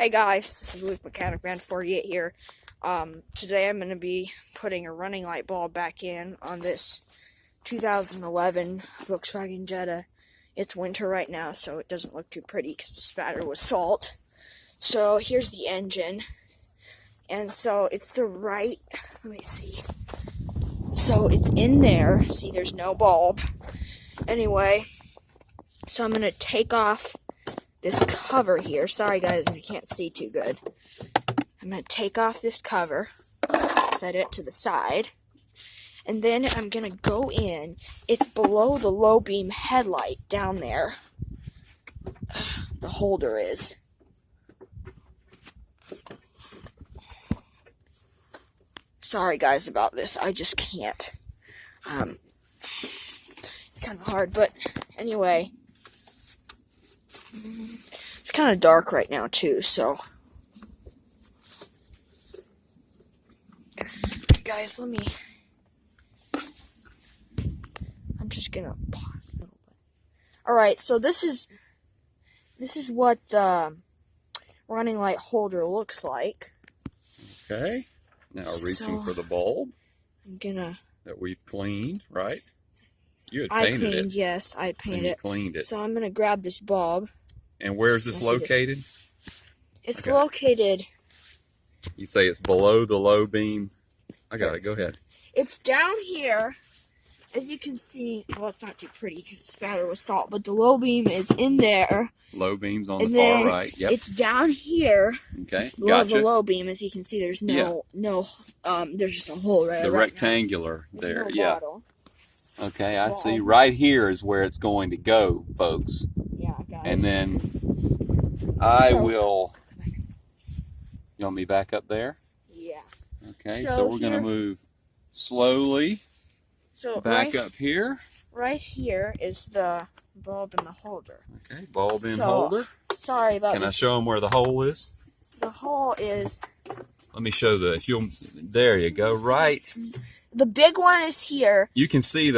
Hey guys, this is Luke Mechanic Man 48 here. Today I'm going to be putting a running light bulb back in on this 2011 Volkswagen Jetta. It's winter right now, so it doesn't look too pretty because it's spattered with salt. So here's the engine, and so it's the right, let me see. So it's in there. See, there's no bulb. Anyway, so I'm going to take off this cover here. Sorry guys if you can't see too good. I'm going to take off this cover, set it to the side, and then I'm going to go in. It's below the low beam headlight down there. The holder is. Sorry guys about this, I just can't. It's kind of hard, but anyway. It's kind of dark right now too, so guys, I'm just gonna pause a little bit. Alright, so this is what the running light holder looks like. Okay, now reaching for the bulb. I'm gonna that we've cleaned, right? You had I painted cleaned, it. yes, I painted it. Cleaned it. So I'm gonna grab this bulb. And where is this located? It's located. You say it's below the low beam. I got it. Go ahead. It's down here, as you can see. Well, it's not too pretty because it's spattered with salt, but the low beam is in there. Low beam's on the far right. Yep. It's down here. Okay. Below Gotcha. the low beam, as you can see, there's there's just a hole right. The right rectangular now. there. No yeah. bottle. Okay, I see. Right here is where it's going to go, folks. Yeah, guys. And then I will. You want me back up there? Yeah. Okay, so we're going to move slowly back up here. Right here is the bulb in the holder. Okay, bulb in holder. Sorry about this. Can I show them where the hole is? The hole is... Let me show if you'll, there you go, right. The big one is here. You can see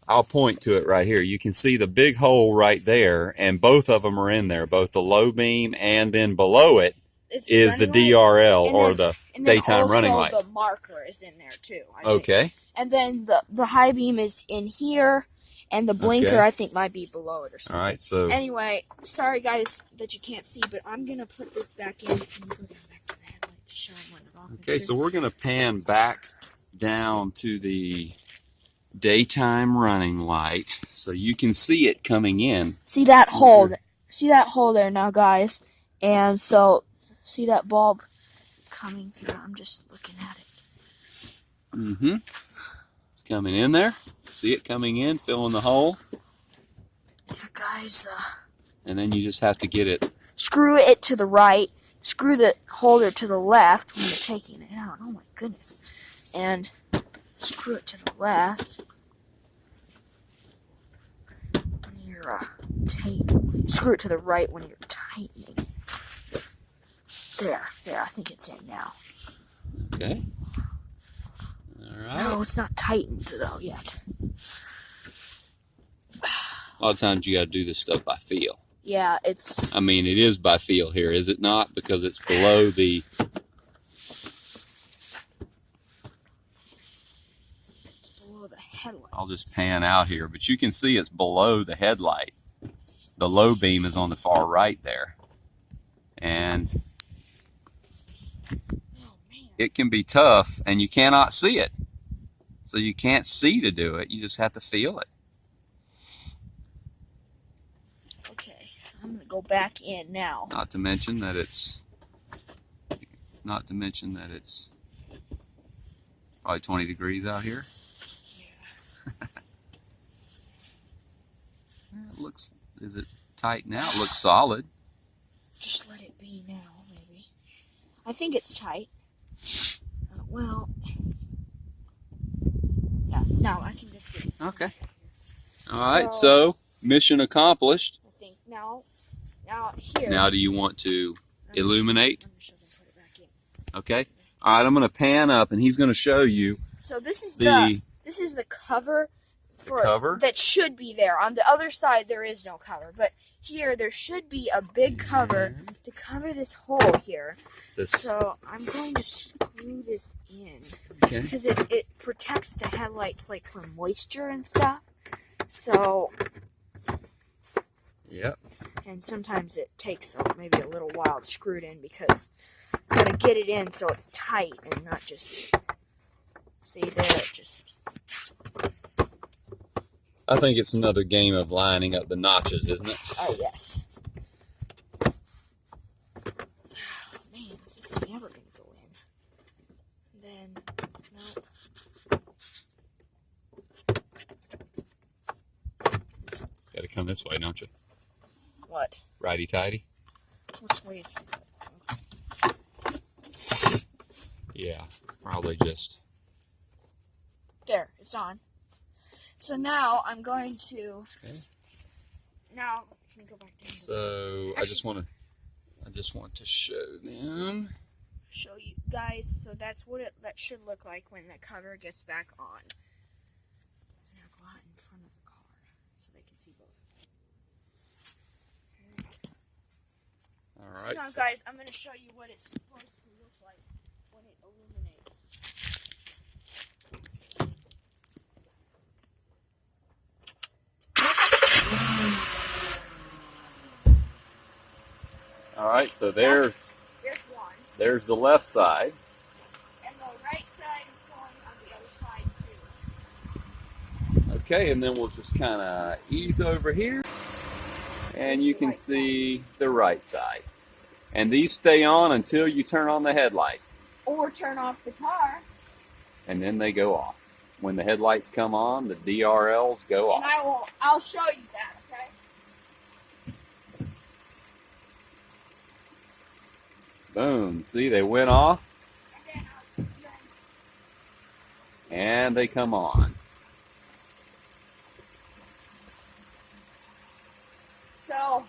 I'll point to it right here. You can see the big hole right there, and both of them are in there, both the low beam and then below it is the DRL or the daytime running light. The marker is in there too. Okay. And then the high beam is in here, and the blinker I think might be below it or something. All right. So anyway, sorry guys that you can't see, but I'm gonna put this back in. Okay, so we're gonna pan back down to the daytime running light so you can see it coming in. See that hole? See that hole there now, guys? And so, see that bulb coming through? I'm just looking at it. Mm-hmm. It's coming in there. See it coming in, filling the hole. Yeah, guys. And then you just have to get it. Screw it to the right. Screw the holder to the left when you're taking it out. Oh my goodness. And screw it to the left when you're tightening. Screw it to the right when you're tightening. There, I think it's in now. Okay. All right. No, it's not tightened though yet. A lot of times you got to do this stuff by feel. Yeah, it's... I mean, it is by feel here, is it not? Because it's below the... It's below the headlight. I'll just pan out here, but you can see it's below the headlight. The low beam is on the far right there. And it can be tough, and you cannot see it. So you can't see to do it. You just have to feel it. I'm going to go back in now. Not to mention that it's probably 20 degrees out here. Yeah. It looks, is it tight now? It looks solid. Just let it be now, maybe. I think it's tight. Well, yeah, no, I think that's good. Okay. All right, so mission accomplished. I think now here. Now, do you want to illuminate? Let me show them, put it back in. Okay. All right, I'm going to pan up, and he's going to show you. So this is the cover cover that should be there. On the other side, there is no cover, but here there should be a big cover to cover this hole here. So I'm going to screw this in because it protects the headlights like from moisture and stuff. So and sometimes it takes maybe a little while to screw it in because I'm going to get it in so it's tight and not just, see there, it just... I think it's another game of lining up the notches, isn't it? Oh, yes. Oh, man, this is never going to go in. Then, no. Got to come this way, don't you? What? Righty-tighty? Which way is it? Yeah, probably just... There, it's on. So now I'm going to... Now, can we go back down? So, actually, I just want to show them. Show you guys. So that's what that should look like when the cover gets back on. So now go out in front of the car so they can see both. All right. Now, guys, I'm going to show you what it's supposed to look like when it illuminates. All right, so there's one. There's the left side. And the right side is going on the other side too. Okay, and then we'll just kind of ease over here. And you can see the right side. And these stay on until you turn on the headlights. Or turn off the car. And then they go off. When the headlights come on, the DRLs go off. And I'll show you that, okay? Boom. See, they went off. And they come on. So,